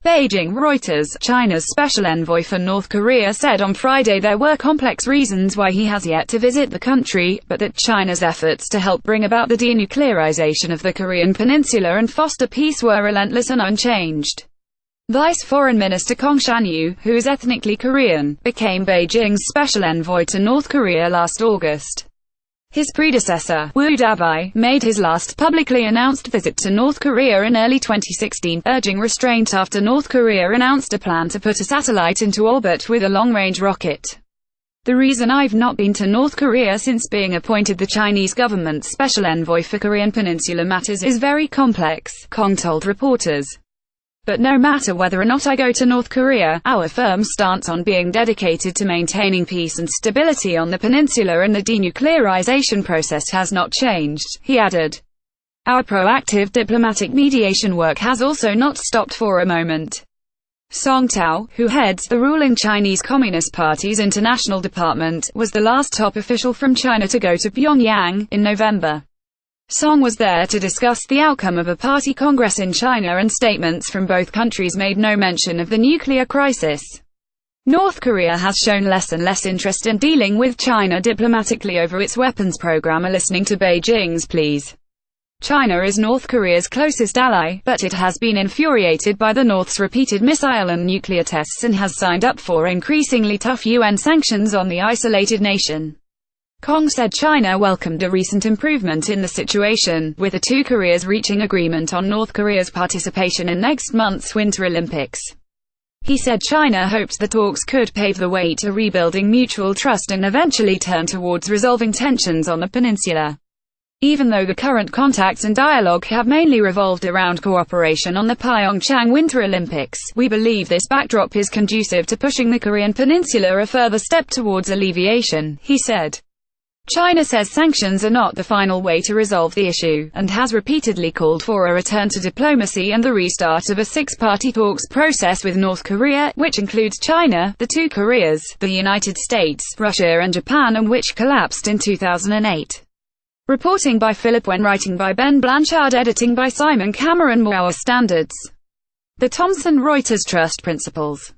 Beijing. Reuters. China's special envoy for North Korea said on Friday there were complex reasons why he has yet to visit the country, but that China's efforts to help bring about the denuclearization of the Korean peninsula and foster peace were relentless and unchanged. Vice Foreign Minister Kong Xuanyou, who is ethnically Korean, became Beijing's special envoy to North Korea last August. His predecessor, Dawei, made his last publicly announced visit to North Korea in early 2016, urging restraint after North Korea announced a plan to put a satellite into orbit with a long-range rocket. "The reason I've not been to North Korea since being appointed the Chinese government's special envoy for Korean Peninsula matters is very complex," Kong told reporters. "But no matter whether or not I go to North Korea, our firm stance on being dedicated to maintaining peace and stability on the peninsula and the denuclearization process has not changed," he added. "Our proactive diplomatic mediation work has also not stopped for a moment." Song Tao, who heads the ruling Chinese Communist Party's international department, was the last top official from China to go to Pyongyang in November. Song was there to discuss the outcome of a party congress in China, and statements from both countries made no mention of the nuclear crisis. North Korea has shown less and less interest in dealing with China diplomatically over its weapons program, listening to Beijing's pleas. China is North Korea's closest ally, but it has been infuriated by the North's repeated missile and nuclear tests and has signed up for increasingly tough UN sanctions on the isolated nation. Kong said China welcomed a recent improvement in the situation, with the two Koreas reaching agreement on North Korea's participation in next month's Winter Olympics. He said China hoped the talks could pave the way to rebuilding mutual trust and eventually turn towards resolving tensions on the peninsula. Even though the current contacts and dialogue have mainly revolved around cooperation on the Pyongyang Winter Olympics, we believe this backdrop is conducive to pushing the Korean peninsula a further step towards alleviation, he said. China says sanctions are not the final way to resolve the issue, and has repeatedly called for a return to diplomacy and the restart of a six-party talks process with North Korea, which includes China, the two Koreas, the United States, Russia and Japan, and which collapsed in 2008. Reporting by Philip Wen, writing by Ben Blanchard, editing by Simon Cameron. Our standards. The Thomson Reuters Trust Principles.